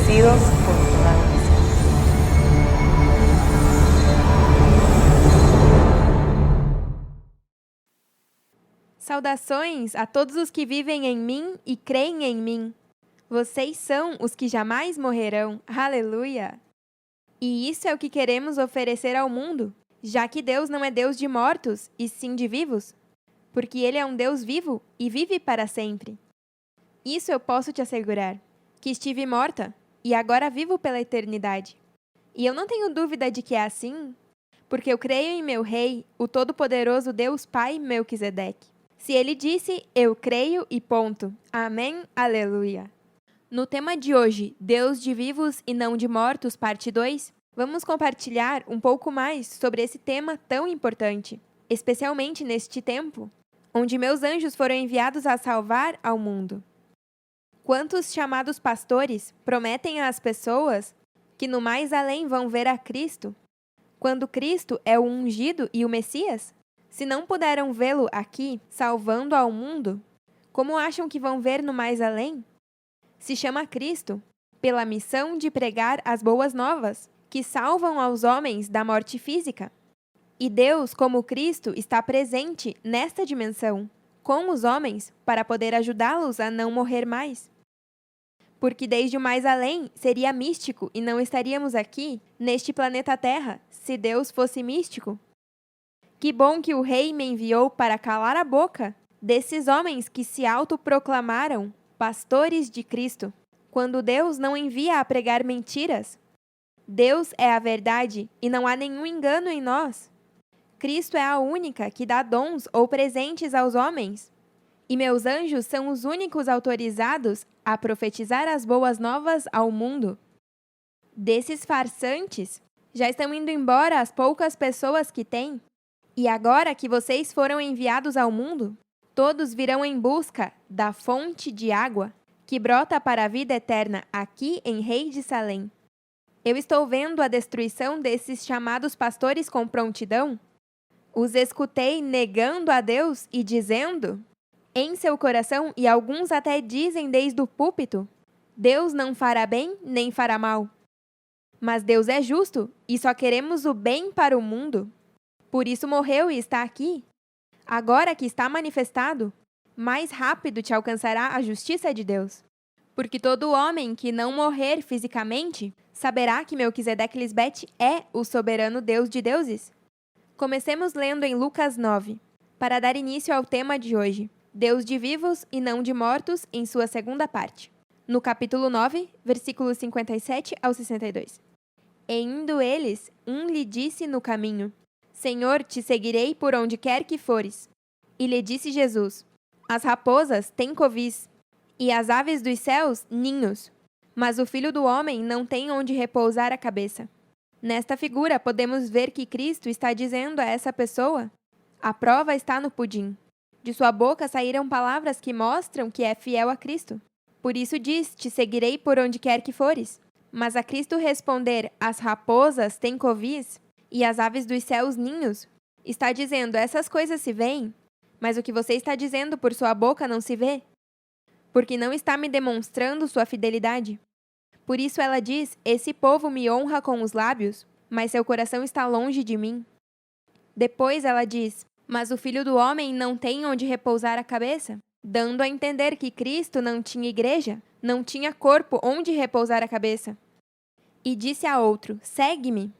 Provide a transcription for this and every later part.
bendecidos por toda nación. Saudações a todos os que vivem em mim e creem em mim. Vocês são os que jamais morrerão. Aleluia! E isso é o que queremos oferecer ao mundo, já que Deus não é Deus de mortos, e sim de vivos. Porque Ele é um Deus vivo e vive para sempre. Isso eu posso te assegurar, que estive morta e agora vivo pela eternidade. E eu não tenho dúvida de que é assim, porque eu creio em meu Rei, o Todo-Poderoso Deus Pai Melquisedeque. Se ele disse, eu creio e ponto. Amém? Aleluia! No tema de hoje, Deus de vivos e não de mortos, parte 2, vamos compartilhar um pouco mais sobre esse tema tão importante, especialmente neste tempo, onde meus anjos foram enviados a salvar ao mundo. Quantos chamados pastores prometem às pessoas que no mais além vão ver a Cristo, quando Cristo é o ungido e o Messias? Se não puderam vê-lo aqui, salvando ao mundo, como acham que vão ver no mais além? Se chama Cristo pela missão de pregar as boas novas, que salvam aos homens da morte física. E Deus, como Cristo, está presente nesta dimensão, com os homens, para poder ajudá-los a não morrer mais. Porque desde o mais além seria místico e não estaríamos aqui, neste planeta Terra, se Deus fosse místico. Que bom que o Rei me enviou para calar a boca desses homens que se autoproclamaram pastores de Cristo, quando Deus não envia a pregar mentiras. Deus é a verdade e não há nenhum engano em nós. Cristo é a única que dá dons ou presentes aos homens. E meus anjos são os únicos autorizados a profetizar as boas novas ao mundo. Desses farsantes, já estão indo embora as poucas pessoas que têm. E agora que vocês foram enviados ao mundo, todos virão em busca da fonte de água que brota para a vida eterna aqui em Rei de Salém. Eu estou vendo a destruição desses chamados pastores com prontidão. Os escutei negando a Deus e dizendo, em seu coração, e alguns até dizem desde o púlpito, Deus não fará bem nem fará mal. Mas Deus é justo e só queremos o bem para o mundo. Por isso morreu e está aqui. Agora que está manifestado, mais rápido te alcançará a justiça de Deus. Porque todo homem que não morrer fisicamente saberá que Melquisedeque Lisbete é o soberano Deus de deuses. Comecemos lendo em Lucas 9, para dar início ao tema de hoje, Deus de vivos e não de mortos, em sua segunda parte. No capítulo 9, versículos 57 ao 62. E indo eles, um lhe disse no caminho, Senhor, te seguirei por onde quer que fores. E lhe disse Jesus, as raposas têm covis, e as aves dos céus ninhos, mas o Filho do Homem não tem onde repousar a cabeça. Nesta figura, podemos ver que Cristo está dizendo a essa pessoa, a prova está no pudim. De sua boca saíram palavras que mostram que é fiel a Cristo. Por isso diz, te seguirei por onde quer que fores. Mas a Cristo responder, as raposas têm covis, e as aves dos céus ninhos, está dizendo, essas coisas se veem, mas o que você está dizendo por sua boca não se vê, porque não está me demonstrando sua fidelidade. Por isso ela diz, esse povo me honra com os lábios, mas seu coração está longe de mim. Depois ela diz, mas o Filho do Homem não tem onde repousar a cabeça, dando a entender que Cristo não tinha igreja, não tinha corpo onde repousar a cabeça. E disse a outro, segue-me.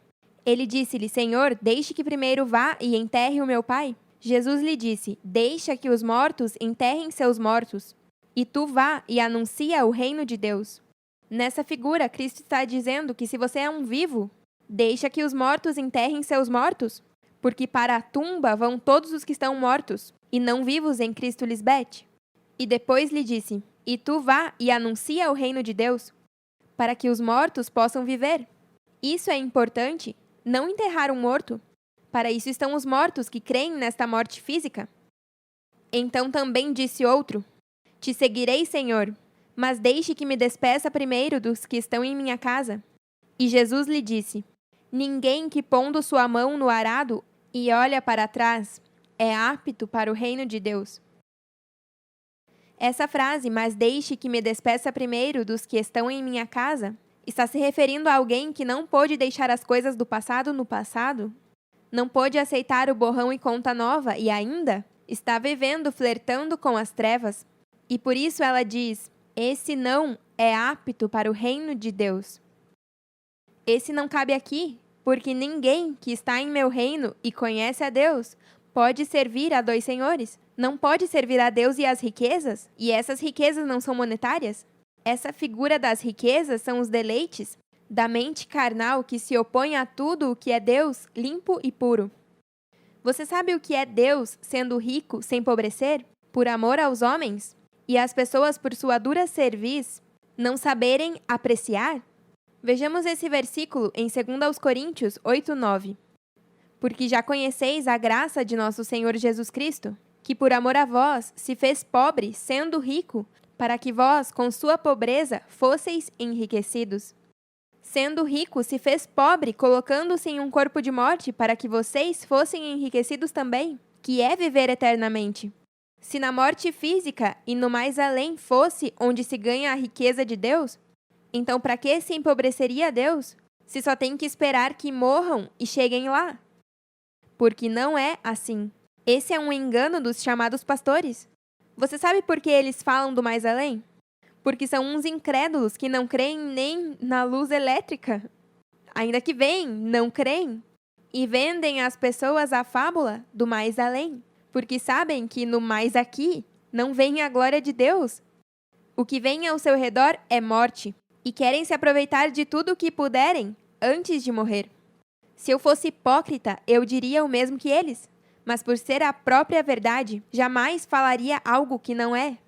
Ele disse-lhe, Senhor, deixe que primeiro vá e enterre o meu pai. Jesus lhe disse, deixa que os mortos enterrem seus mortos, e tu vá e anuncia o reino de Deus. Nessa figura, Cristo está dizendo que se você é um vivo, deixa que os mortos enterrem seus mortos, porque para a tumba vão todos os que estão mortos, e não vivos em Cristo Lisbete. E depois lhe disse, e tu vá e anuncia o reino de Deus, para que os mortos possam viver. Isso é importante, não enterrar um morto. Para isso estão os mortos que creem nesta morte física. Então também disse outro, te seguirei, Senhor, mas deixe que me despeça primeiro dos que estão em minha casa. E Jesus lhe disse, ninguém que pondo sua mão no arado e olha para trás é apto para o reino de Deus. Essa frase, mas deixe que me despeça primeiro dos que estão em minha casa, Está se referindo a alguém que não pôde deixar as coisas do passado no passado? Não pôde aceitar o borrão e conta nova e ainda está vivendo flertando com as trevas? E por isso ela diz: esse não é apto para o reino de Deus. Esse não cabe aqui, porque ninguém que está em meu reino e conhece a Deus pode servir a dois senhores. Não pode servir a Deus e às riquezas, e essas riquezas não são monetárias. Essa figura das riquezas são os deleites da mente carnal que se opõe a tudo o que é Deus limpo e puro. Você sabe o que é Deus sendo rico sem empobrecer, por amor aos homens, e as pessoas por sua dura cerviz não saberem apreciar? Vejamos esse versículo em 2 Coríntios 8:9. Porque já conheceis a graça de nosso Senhor Jesus Cristo, que por amor a vós se fez pobre, sendo rico, para que vós, com sua pobreza, fosseis enriquecidos. Sendo rico, se fez pobre, colocando-se em um corpo de morte, para que vocês fossem enriquecidos também, que é viver eternamente. Se na morte física e no mais além fosse onde se ganha a riqueza de Deus, então para que se empobreceria Deus, se só tem que esperar que morram e cheguem lá? Porque não é assim. Esse é um engano dos chamados pastores. Você sabe por que eles falam do mais além? Porque são uns incrédulos que não creem nem na luz elétrica. Ainda que veem, não creem. E vendem às pessoas a fábula do mais além, porque sabem que no mais aqui não vem a glória de Deus. O que vem ao seu redor é morte, e querem se aproveitar de tudo o que puderem antes de morrer. Se eu fosse hipócrita, eu diria o mesmo que eles, mas por ser a própria verdade, jamais falaria algo que não é.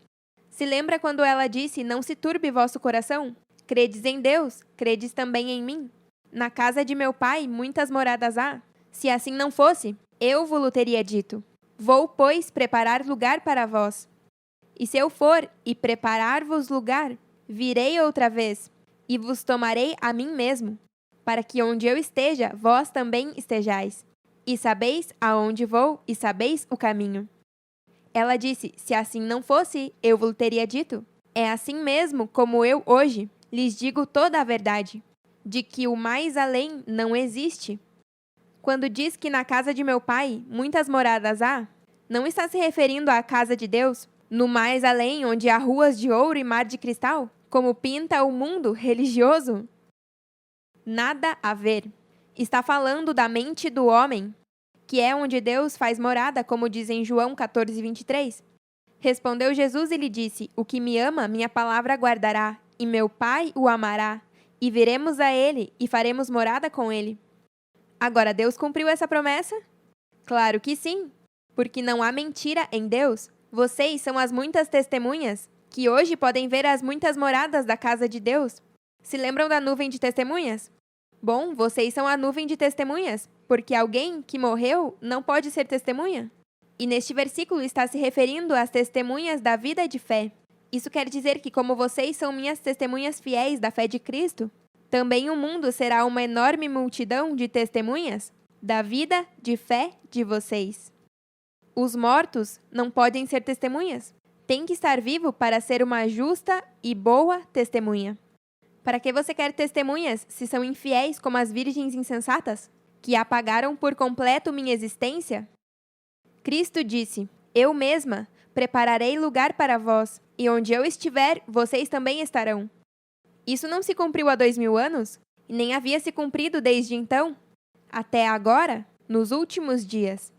Se lembra quando ela disse: não se turbe vosso coração? Credes em Deus, credes também em mim. Na casa de meu pai muitas moradas há. Se assim não fosse, eu vos teria dito: vou, pois, preparar lugar para vós. E se eu for e preparar-vos lugar, virei outra vez, e vos tomarei a mim mesmo, para que onde eu esteja, vós também estejais. E sabeis aonde vou, e sabeis o caminho. Ela disse: se assim não fosse, eu vos teria dito. É assim mesmo como eu hoje lhes digo toda a verdade, de que o mais além não existe. Quando diz que na casa de meu pai muitas moradas há, não está se referindo à casa de Deus, no mais além onde há ruas de ouro e mar de cristal, como pinta o mundo religioso? Nada a ver. Está falando da mente do homem, que é onde Deus faz morada, como diz em João 14:23. Respondeu Jesus e lhe disse: o que me ama, minha palavra guardará, e meu Pai o amará, e viremos a ele, e faremos morada com ele. Agora, Deus cumpriu essa promessa? Claro que sim, porque não há mentira em Deus. Vocês são as muitas testemunhas, que hoje podem ver as muitas moradas da casa de Deus. Se lembram da nuvem de testemunhas? Bom, vocês são a nuvem de testemunhas, porque alguém que morreu não pode ser testemunha. E neste versículo está se referindo às testemunhas da vida de fé. Isso quer dizer que, como vocês são minhas testemunhas fiéis da fé de Cristo, também o mundo será uma enorme multidão de testemunhas da vida de fé de vocês. Os mortos não podem ser testemunhas. Tem que estar vivo para ser uma justa e boa testemunha. Para que você quer testemunhas se são infiéis como as virgens insensatas, que apagaram por completo minha existência? Cristo disse: eu mesma prepararei lugar para vós, e onde eu estiver, vocês também estarão. Isso não se cumpriu há 2000 anos, e nem havia se cumprido desde então, até agora, nos últimos dias.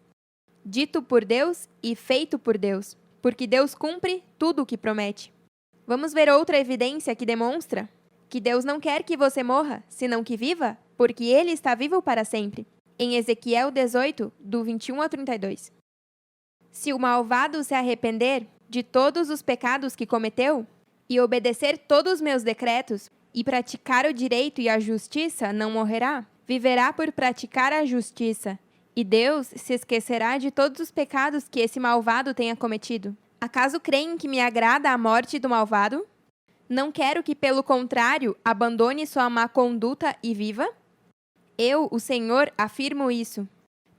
Dito por Deus e feito por Deus, porque Deus cumpre tudo o que promete. Vamos ver outra evidência que demonstra que Deus não quer que você morra, senão que viva, porque Ele está vivo para sempre. Em Ezequiel 18, do 21 ao 32. Se o malvado se arrepender de todos os pecados que cometeu, e obedecer todos os meus decretos, e praticar o direito e a justiça, não morrerá. Viverá por praticar a justiça. E Deus se esquecerá de todos os pecados que esse malvado tenha cometido. Acaso creem que me agrada a morte do malvado? Não quero que, pelo contrário, abandone sua má conduta e viva? Eu, o Senhor, afirmo isso.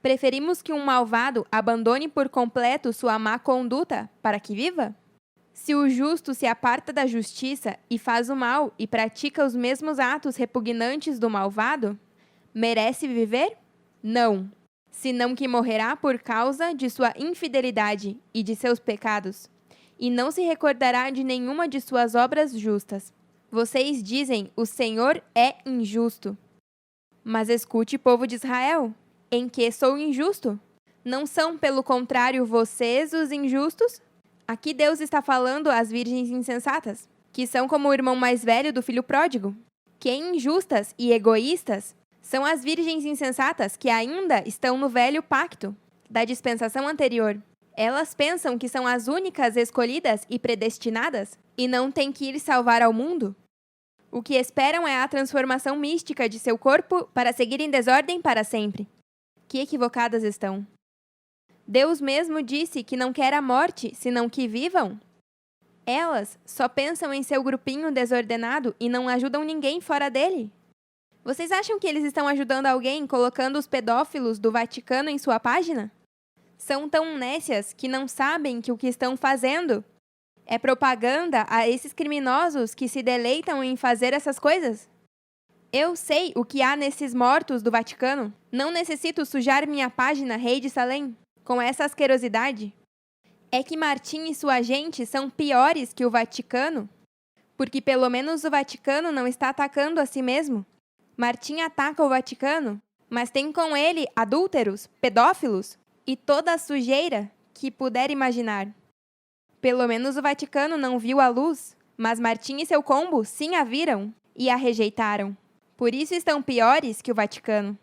Preferimos que um malvado abandone por completo sua má conduta para que viva? Se o justo se aparta da justiça e faz o mal e pratica os mesmos atos repugnantes do malvado, merece viver? Não, senão que morrerá por causa de sua infidelidade e de seus pecados, e não se recordará de nenhuma de suas obras justas. Vocês dizem: o Senhor é injusto. Mas escute, povo de Israel, em que sou injusto? Não são, pelo contrário, vocês os injustos? Aqui Deus está falando às virgens insensatas, que são como o irmão mais velho do filho pródigo. Que injustas e egoístas são as virgens insensatas que ainda estão no velho pacto, da dispensação anterior. Elas pensam que são as únicas escolhidas e predestinadas e não têm que ir salvar ao mundo. O que esperam é a transformação mística de seu corpo para seguir em desordem para sempre. Que equivocadas estão! Deus mesmo disse que não quer a morte, senão que vivam. Elas só pensam em seu grupinho desordenado e não ajudam ninguém fora dele. Vocês acham que eles estão ajudando alguém colocando os pedófilos do Vaticano em sua página? São tão nécias que não sabem que o que estão fazendo é propaganda a esses criminosos que se deleitam em fazer essas coisas? Eu sei o que há nesses mortos do Vaticano. Não necessito sujar minha página, rei de Salém, com essa asquerosidade. É que Martim e sua gente são piores que o Vaticano, porque pelo menos o Vaticano não está atacando a si mesmo. Martim ataca o Vaticano, mas tem com ele adúlteros, pedófilos e toda a sujeira que puder imaginar. Pelo menos o Vaticano não viu a luz, mas Martim e seu combo sim a viram e a rejeitaram. Por isso estão piores que o Vaticano.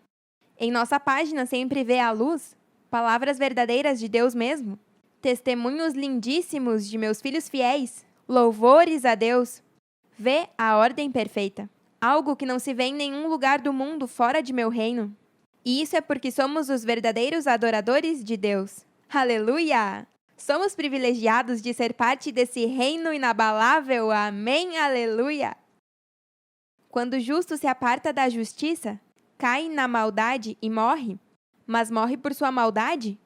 Em nossa página sempre vê a luz, palavras verdadeiras de Deus mesmo, testemunhos lindíssimos de meus filhos fiéis, louvores a Deus. Vê a ordem perfeita, algo que não se vê em nenhum lugar do mundo fora de meu reino. E isso é porque somos os verdadeiros adoradores de Deus. Aleluia! Somos privilegiados de ser parte desse reino inabalável. Amém, aleluia! Quando o justo se aparta da justiça, cai na maldade e morre, mas morre por sua maldade?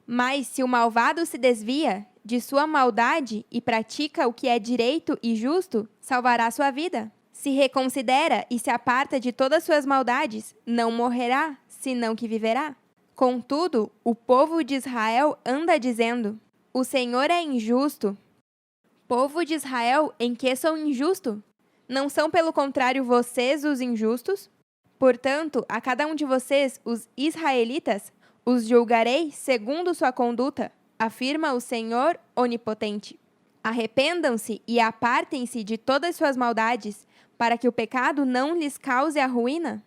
Mas se o malvado se desvia de sua maldade e pratica o que é direito e justo, salvará sua vida. Se reconsidera e se aparta de todas suas maldades, não morrerá, senão que viverá. Contudo, o povo de Israel anda dizendo: o Senhor é injusto. Povo de Israel, em que sou injusto? Não são, pelo contrário, vocês os injustos? Portanto, a cada um de vocês, os israelitas, os julgarei segundo sua conduta, afirma o Senhor onipotente. Arrependam-se e apartem-se de todas suas maldades, para que o pecado não lhes cause a ruína.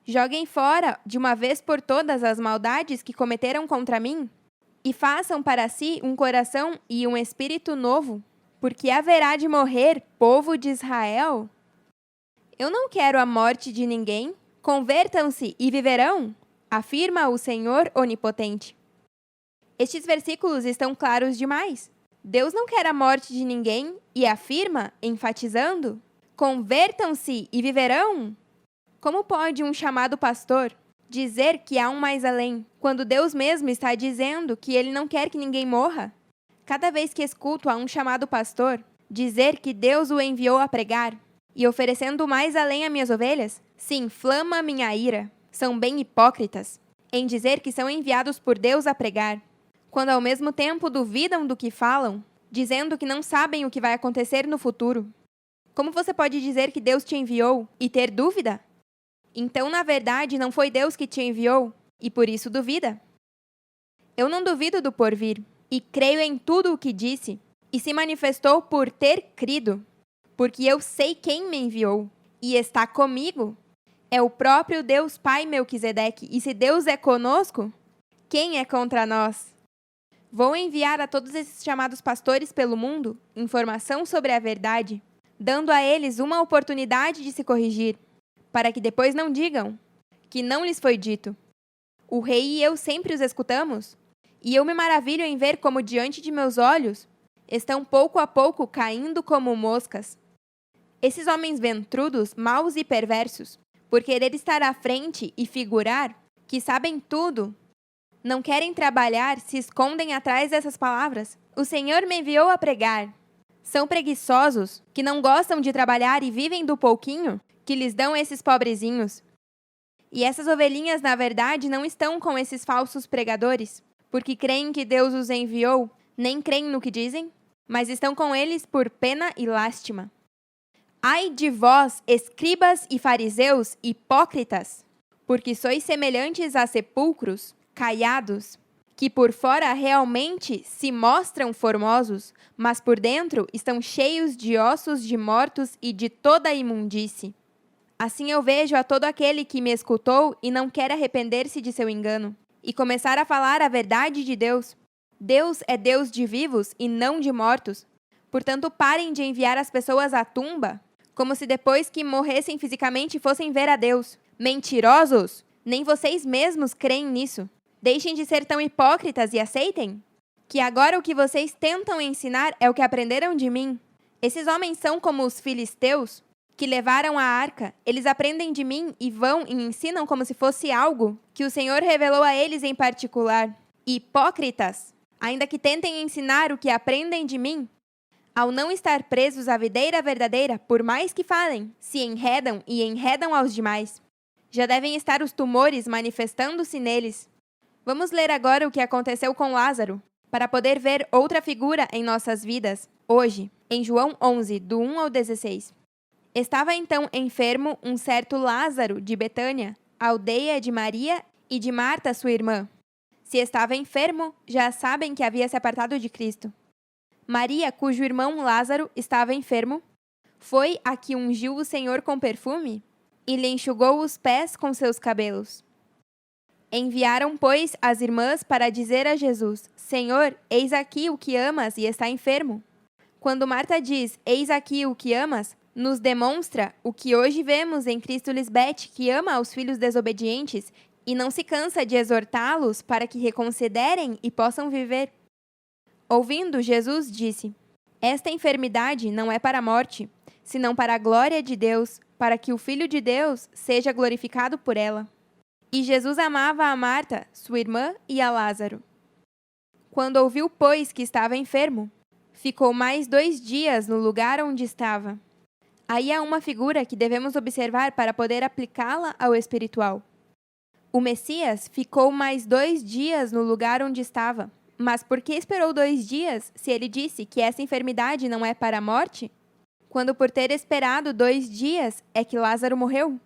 Joguem fora, de uma vez por todas, as maldades que cometeram contra mim, e façam para si um coração e um espírito novo, porque haverá de morrer, povo de Israel. Eu não quero a morte de ninguém. Convertam-se e viverão, afirma o Senhor onipotente. Estes versículos estão claros demais. Deus não quer a morte de ninguém e afirma, enfatizando: convertam-se e viverão. Como pode um chamado pastor dizer que há um mais além, quando Deus mesmo está dizendo que ele não quer que ninguém morra? Cada vez que escuto a um chamado pastor dizer que Deus o enviou a pregar e oferecendo o mais além a minhas ovelhas, se inflama minha ira. São bem hipócritas em dizer que são enviados por Deus a pregar, quando ao mesmo tempo duvidam do que falam, dizendo que não sabem o que vai acontecer no futuro. Como você pode dizer que Deus te enviou e ter dúvida? Então, na verdade, não foi Deus que te enviou e por isso duvida. Eu não duvido do porvir e creio em tudo o que disse e se manifestou por ter crido, porque eu sei quem me enviou e está comigo. É o próprio Deus Pai Melquisedeque, e se Deus é conosco, quem é contra nós? Vou enviar a todos esses chamados pastores pelo mundo informação sobre a verdade, dando a eles uma oportunidade de se corrigir, para que depois não digam que não lhes foi dito. O rei e eu sempre os escutamos, e eu me maravilho em ver como diante de meus olhos estão pouco a pouco caindo como moscas. Esses homens ventrudos, maus e perversos, por querer estar à frente e figurar, que sabem tudo, não querem trabalhar, se escondem atrás dessas palavras. O Senhor me enviou a pregar. São preguiçosos, que não gostam de trabalhar e vivem do pouquinho que lhes dão esses pobrezinhos. E essas ovelhinhas, na verdade, não estão com esses falsos pregadores, porque creem que Deus os enviou, nem creem no que dizem, mas estão com eles por pena e lástima. Ai de vós, escribas e fariseus, hipócritas, porque sois semelhantes a sepulcros caiados, que por fora realmente se mostram formosos, mas por dentro estão cheios de ossos de mortos e de toda a imundície. Assim eu vejo a todo aquele que me escutou e não quer arrepender-se de seu engano, e começar a falar a verdade de Deus. Deus é Deus de vivos e não de mortos. Portanto, parem de enviar as pessoas à tumba, como se depois que morressem fisicamente fossem ver a Deus. Mentirosos! Nem vocês mesmos creem nisso. Deixem de ser tão hipócritas e aceitem que agora o que vocês tentam ensinar é o que aprenderam de mim. Esses homens são como os filisteus, que levaram a arca. Eles aprendem de mim e vão e ensinam como se fosse algo que o Senhor revelou a eles em particular. Hipócritas! Ainda que tentem ensinar o que aprendem de mim, ao não estar presos à videira verdadeira, por mais que falem, se enredam e enredam aos demais. Já devem estar os tumores manifestando-se neles. Vamos ler agora o que aconteceu com Lázaro, para poder ver outra figura em nossas vidas, hoje, em João 11, do 1 ao 16. Estava então enfermo um certo Lázaro de Betânia, aldeia de Maria e de Marta, sua irmã. Se estava enfermo, já sabem que havia se apartado de Cristo. Maria, cujo irmão Lázaro estava enfermo, foi a que ungiu o Senhor com perfume e lhe enxugou os pés com seus cabelos. Enviaram, pois, as irmãs para dizer a Jesus: Senhor, eis aqui o que amas e está enfermo. Quando Marta diz: Eis aqui o que amas, nos demonstra o que hoje vemos em Cristo Lisbete, que ama aos filhos desobedientes e não se cansa de exortá-los para que reconsiderem e possam viver. Ouvindo, Jesus disse: Esta enfermidade não é para a morte, senão para a glória de Deus, para que o Filho de Deus seja glorificado por ela. E Jesus amava a Marta, sua irmã, e a Lázaro. Quando ouviu, pois, que estava enfermo, ficou mais 2 dias no lugar onde estava. Aí há uma figura que devemos observar para poder aplicá-la ao espiritual. O Messias ficou mais 2 dias no lugar onde estava. Mas por que esperou 2 dias, se ele disse que essa enfermidade não é para a morte? Quando por ter esperado 2 dias é que Lázaro morreu?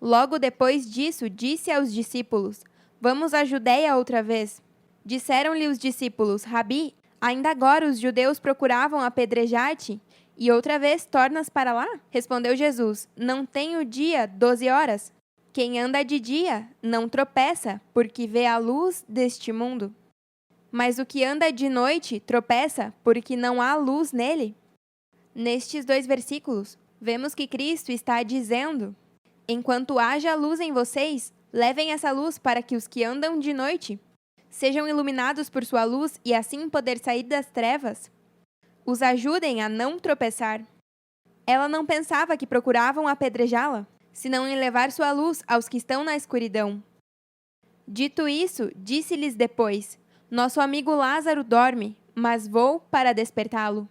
Logo depois disso, disse aos discípulos: Vamos à Judeia outra vez. Disseram-lhe os discípulos: Rabi, ainda agora os judeus procuravam apedrejar-te, e outra vez tornas para lá? Respondeu Jesus: Não tem o dia 12 horas? Quem anda de dia não tropeça, porque vê a luz deste mundo. Mas o que anda de noite tropeça, porque não há luz nele. Nestes 2 versículos, vemos que Cristo está dizendo: Enquanto haja luz em vocês, levem essa luz para que os que andam de noite sejam iluminados por sua luz e assim poder sair das trevas. Os ajudem a não tropeçar. Ela não pensava que procuravam apedrejá-la, senão em levar sua luz aos que estão na escuridão. Dito isso, disse-lhes depois: Nosso amigo Lázaro dorme, mas vou para despertá-lo.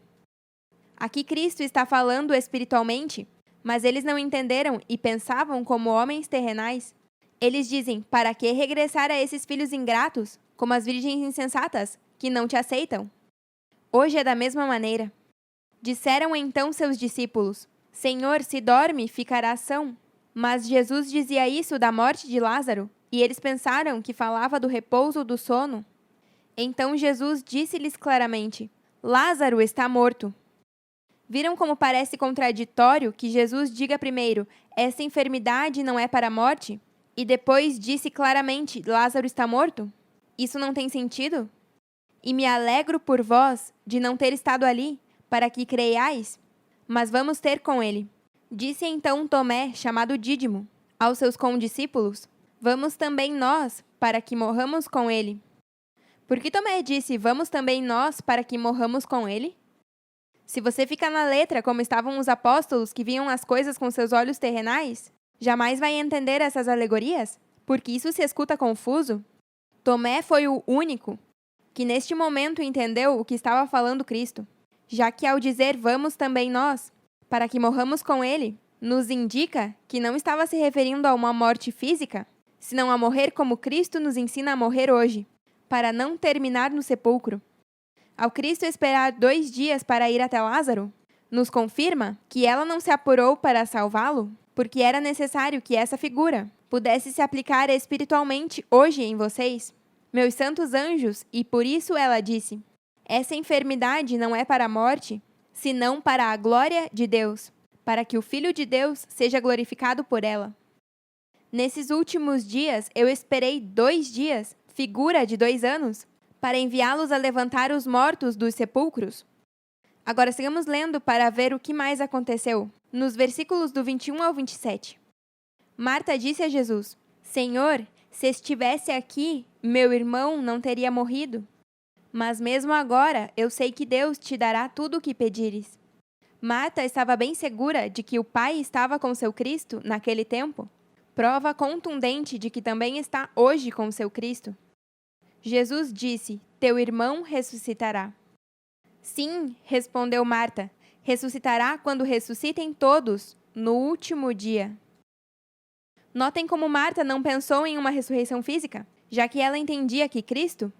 Aqui Cristo está falando espiritualmente, mas eles não entenderam e pensavam como homens terrenais. Eles dizem: Para que regressar a esses filhos ingratos, como as virgens insensatas, que não te aceitam? Hoje é da mesma maneira. Disseram então seus discípulos: Senhor, se dorme, ficará são. Mas Jesus dizia isso da morte de Lázaro, e eles pensaram que falava do repouso do sono. Então Jesus disse-lhes claramente: Lázaro está morto. Viram como parece contraditório que Jesus diga primeiro: Essa enfermidade não é para a morte? E depois disse claramente: Lázaro está morto? Isso não tem sentido? E me alegro por vós de não ter estado ali, para que creiais. Mas vamos ter com ele. Disse então Tomé, chamado Dídimo, aos seus condiscípulos: Vamos também nós, para que morramos com ele. Por que Tomé disse: Vamos também nós, para que morramos com ele? Se você fica na letra como estavam os apóstolos que viam as coisas com seus olhos terrenais, jamais vai entender essas alegorias, porque isso se escuta confuso. Tomé foi o único que neste momento entendeu o que estava falando Cristo, já que ao dizer vamos também nós, para que morramos com ele, nos indica que não estava se referindo a uma morte física, senão a morrer como Cristo nos ensina a morrer hoje, para não terminar no sepulcro. Ao Cristo esperar 2 dias para ir até Lázaro, nos confirma que ela não se apurou para salvá-lo, porque era necessário que essa figura pudesse se aplicar espiritualmente hoje em vocês, meus santos anjos, e por isso ela disse: essa enfermidade não é para a morte, senão para a glória de Deus, para que o Filho de Deus seja glorificado por ela. Nesses últimos dias eu esperei 2 dias, figura de 2 anos, para enviá-los a levantar os mortos dos sepulcros. Agora sigamos lendo para ver o que mais aconteceu, nos versículos do 21 ao 27. Marta disse a Jesus: Senhor, se estivesse aqui, meu irmão não teria morrido. Mas mesmo agora, eu sei que Deus te dará tudo o que pedires. Marta estava bem segura de que o Pai estava com seu Cristo naquele tempo, prova contundente de que também está hoje com seu Cristo. Jesus disse: teu irmão ressuscitará. Sim, respondeu Marta, ressuscitará quando ressuscitem todos, no último dia. Notem como Marta não pensou em uma ressurreição física, já que ela entendia que Cristo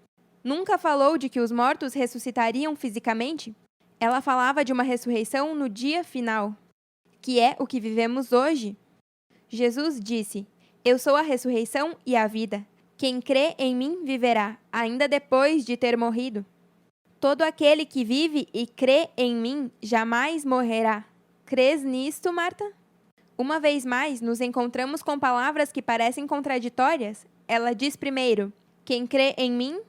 nunca falou de que os mortos ressuscitariam fisicamente. Ela falava de uma ressurreição no dia final, que é o que vivemos hoje. Jesus disse: eu sou a ressurreição e a vida. Quem crê em mim viverá, ainda depois de ter morrido. Todo aquele que vive e crê em mim jamais morrerá. Crês nisto, Marta? Uma vez mais, nos encontramos com palavras que parecem contraditórias. Ela diz primeiro: quem crê em mim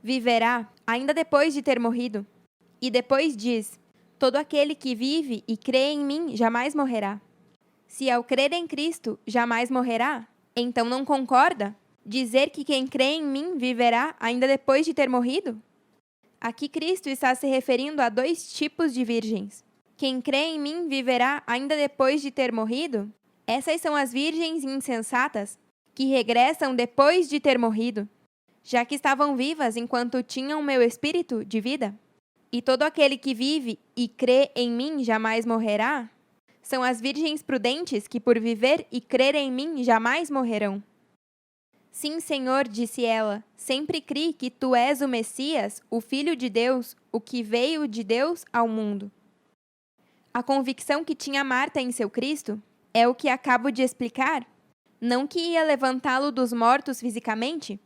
viverá, ainda depois de ter morrido. E depois diz: todo aquele que vive e crê em mim jamais morrerá. Se ao crer em Cristo jamais morrerá, então não concorda dizer que quem crê em mim viverá ainda depois de ter morrido? Aqui Cristo está se referindo a 2 tipos de virgens. Quem crê em mim viverá ainda depois de ter morrido? Essas são as virgens insensatas, que regressam depois de ter morrido, já que estavam vivas enquanto tinham meu espírito de vida. E todo aquele que vive e crê em mim jamais morrerá? São as virgens prudentes que, por viver e crer em mim, jamais morrerão. Sim, Senhor, disse ela, sempre criei que tu és o Messias, o Filho de Deus, o que veio de Deus ao mundo. A convicção que tinha Marta em seu Cristo é o que acabo de explicar, não que ia levantá-lo dos mortos fisicamente.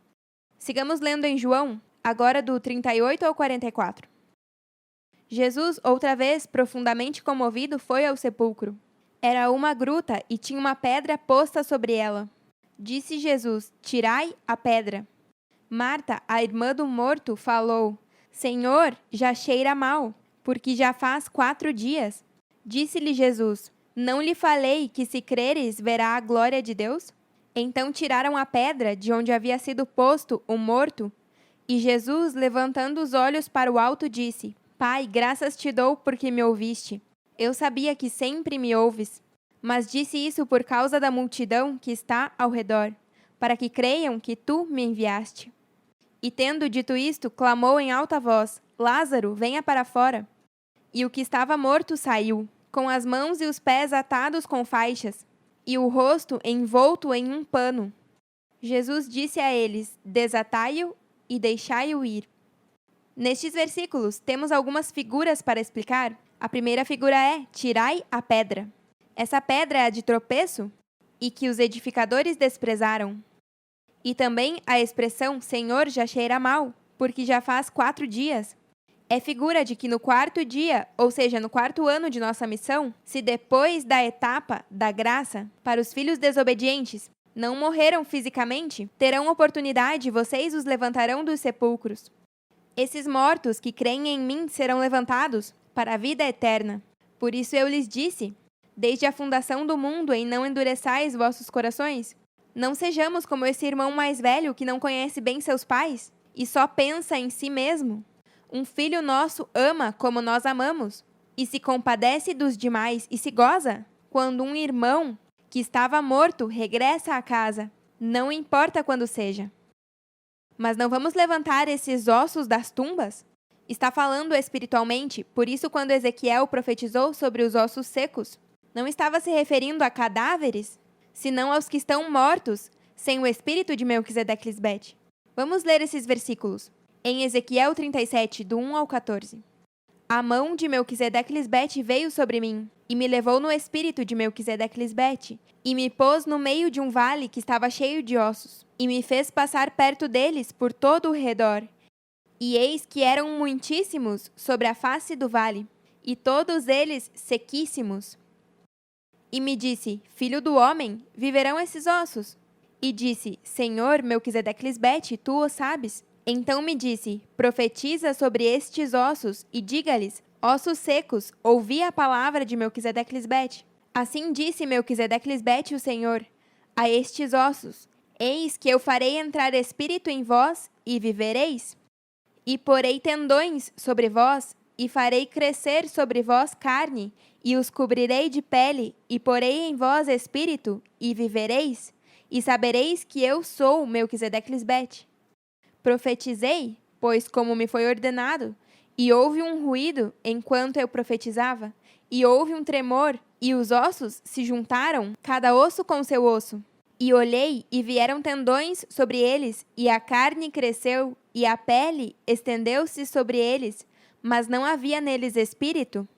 Sigamos lendo em João, agora do 38 ao 44. Jesus, outra vez, profundamente comovido, foi ao sepulcro. Era uma gruta e tinha uma pedra posta sobre ela. Disse Jesus: tirai a pedra. Marta, a irmã do morto, falou: Senhor, já cheira mal, porque já faz 4 dias. Disse-lhe Jesus: não lhe falei que se creres verá a glória de Deus? Então tiraram a pedra de onde havia sido posto o morto. E Jesus, levantando os olhos para o alto, disse: Pai, graças te dou porque me ouviste. Eu sabia que sempre me ouves. Mas disse isso por causa da multidão que está ao redor, para que creiam que tu me enviaste. E tendo dito isto, clamou em alta voz: Lázaro, venha para fora. E o que estava morto saiu, com as mãos e os pés atados com faixas, e o rosto envolto em um pano. Jesus disse a eles: desatai-o e deixai-o ir. Nestes versículos, temos algumas figuras para explicar. A primeira figura é: tirai a pedra. Essa pedra é a de tropeço e que os edificadores desprezaram. E também a expressão Senhor já cheira mal, porque já faz 4 dias. É figura de que no 4º dia, ou seja, no 4º ano de nossa missão, se depois da etapa da graça para os filhos desobedientes não morreram fisicamente, terão oportunidade, vocês os levantarão dos sepulcros. Esses mortos que creem em mim serão levantados para a vida eterna. Por isso eu lhes disse: desde a fundação do mundo, em não endureçais vossos corações. Não sejamos como esse irmão mais velho que não conhece bem seus pais e só pensa em si mesmo. Um filho nosso ama como nós amamos e se compadece dos demais e se goza quando um irmão que estava morto regressa à casa, não importa quando seja. Mas não vamos levantar esses ossos das tumbas? Está falando espiritualmente, por isso quando Ezequiel profetizou sobre os ossos secos, não estava se referindo a cadáveres, senão aos que estão mortos, sem o espírito de Melquisedeque-Lisbete. Vamos ler esses versículos. Em Ezequiel 37, do 1 ao 14. A mão de Melquisedeque-Lisbete veio sobre mim, e me levou no espírito de Melquisedeque-Lisbete, e me pôs no meio de um vale que estava cheio de ossos, e me fez passar perto deles por todo o redor. E eis que eram muitíssimos sobre a face do vale, e todos eles sequíssimos. E me disse: Filho do homem, viverão esses ossos? E disse: Senhor Melquisedeque-Lisbete, tu o sabes. Então me disse: Profetiza sobre estes ossos e diga-lhes: Ossos secos, ouvi a palavra de Melquisedeque-Lisbete. Assim disse Melquisedeque-Lisbete o Senhor a estes ossos: Eis que eu farei entrar espírito em vós e vivereis. E porei tendões sobre vós, e farei crescer sobre vós carne, e os cobrirei de pele, e porei em vós espírito, e vivereis, e sabereis que eu sou Melquisedeque-Lisbete. Profetizei, pois como me foi ordenado, e houve um ruído enquanto eu profetizava, e houve um tremor, e os ossos se juntaram, cada osso com seu osso. E olhei, e vieram tendões sobre eles, e a carne cresceu, e a pele estendeu-se sobre eles, mas não havia neles espírito.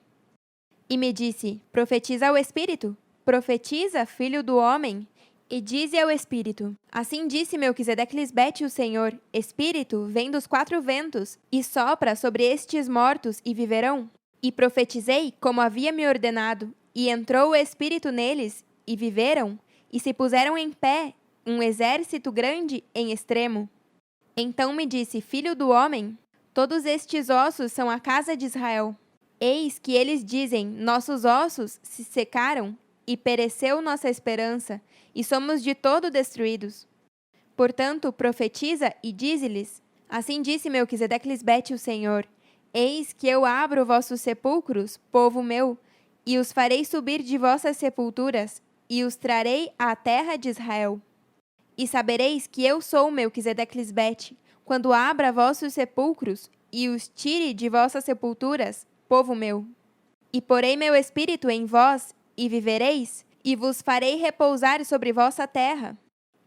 E me disse: Profetiza ao espírito, profetiza, filho do homem, e dize ao espírito: Assim disse Melquisedeque-Lisbete o Senhor: Espírito, vem dos quatro ventos, e sopra sobre estes mortos, e viverão. E profetizei como havia me ordenado, e entrou o espírito neles, e viveram, e se puseram em pé, um exército grande em extremo. Então me disse: Filho do homem, todos estes ossos são a casa de Israel. Eis que eles dizem: Nossos ossos se secaram, e pereceu nossa esperança, e somos de todo destruídos. Portanto, profetiza e dize-lhes: Assim disse Melquisedeque-Lisbete o Senhor: Eis que eu abro vossos sepulcros, povo meu, e os farei subir de vossas sepulturas, e os trarei à terra de Israel. E sabereis que eu sou Melquisedeque-Lisbete, quando abra vossos sepulcros, e os tire de vossas sepulturas, povo meu. E porei meu espírito em vós, e vivereis, e vos farei repousar sobre vossa terra.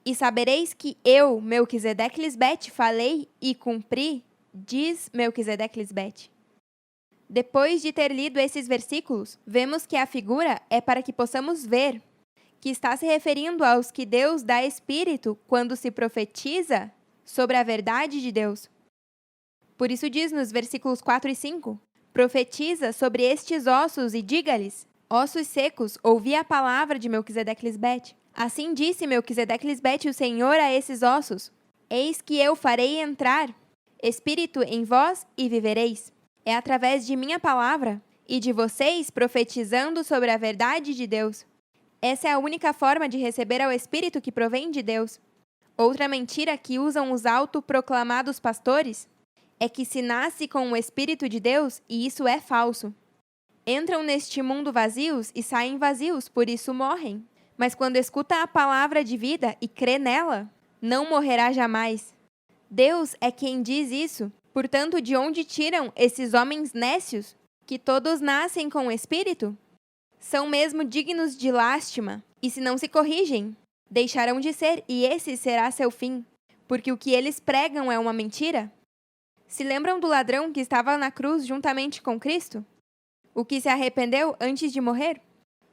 E sabereis que eu, Melquisedeque-Lisbete, falei e cumpri, diz Melquisedeque-Lisbete. Depois de ter lido esses versículos, vemos que a figura é para que possamos ver que está se referindo aos que Deus dá espírito quando se profetiza sobre a verdade de Deus. Por isso diz nos versículos 4 e 5, Profetiza sobre estes ossos e diga-lhes: Ossos secos, ouvi a palavra de Melquisedeque-Lisbete. Assim disse Melquisedeque-Lisbete o Senhor a esses ossos: Eis que eu farei entrar espírito em vós e vivereis. É através de minha palavra e de vocês profetizando sobre a verdade de Deus. Essa é a única forma de receber ao Espírito que provém de Deus. Outra mentira que usam os autoproclamados pastores é que se nasce com o Espírito de Deus, e isso é falso. Entram neste mundo vazios e saem vazios, por isso morrem. Mas quando escuta a palavra de vida e crê nela, não morrerá jamais. Deus é quem diz isso. Portanto, de onde tiram esses homens nécios, que todos nascem com o Espírito? São mesmo dignos de lástima, e se não se corrigem, deixarão de ser, e esse será seu fim, porque o que eles pregam é uma mentira. Se lembram do ladrão que estava na cruz juntamente com Cristo? O que se arrependeu antes de morrer?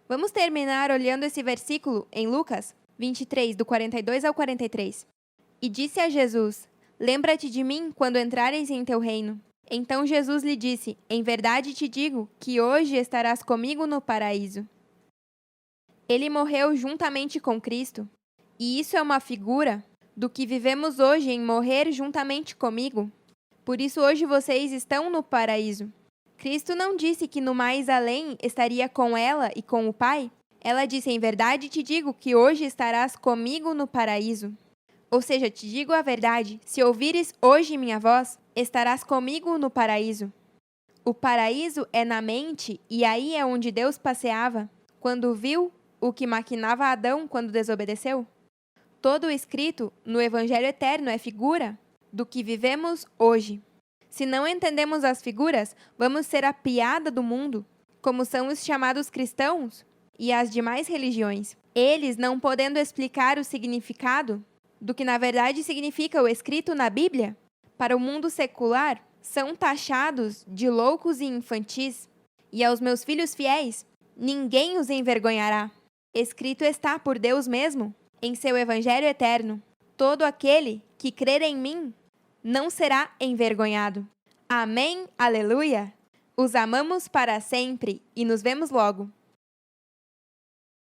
Vamos terminar olhando esse versículo em Lucas 23, do 42 ao 43. E disse a Jesus: Lembra-te de mim quando entrares em teu reino. Então Jesus lhe disse: Em verdade te digo que hoje estarás comigo no paraíso. Ele morreu juntamente com Cristo, e isso é uma figura do que vivemos hoje em morrer juntamente comigo. Por isso hoje vocês estão no paraíso. Cristo não disse que no mais além estaria com ela e com o Pai. Ela disse: Em verdade te digo que hoje estarás comigo no paraíso. Ou seja, te digo a verdade, se ouvires hoje minha voz, estarás comigo no paraíso. O paraíso é na mente, e aí é onde Deus passeava, quando viu o que maquinava Adão quando desobedeceu. Todo o escrito no Evangelho Eterno é figura, do que vivemos hoje. Se não entendemos as figuras, vamos ser a piada do mundo, como são os chamados cristãos e as demais religiões. Eles, não podendo explicar o significado do que na verdade significa o escrito na Bíblia, para o mundo secular, são taxados de loucos e infantis. E aos meus filhos fiéis, ninguém os envergonhará. Escrito está por Deus mesmo, em seu Evangelho eterno: todo aquele que crer em mim não será envergonhado. Amém, aleluia! Os amamos para sempre e nos vemos logo.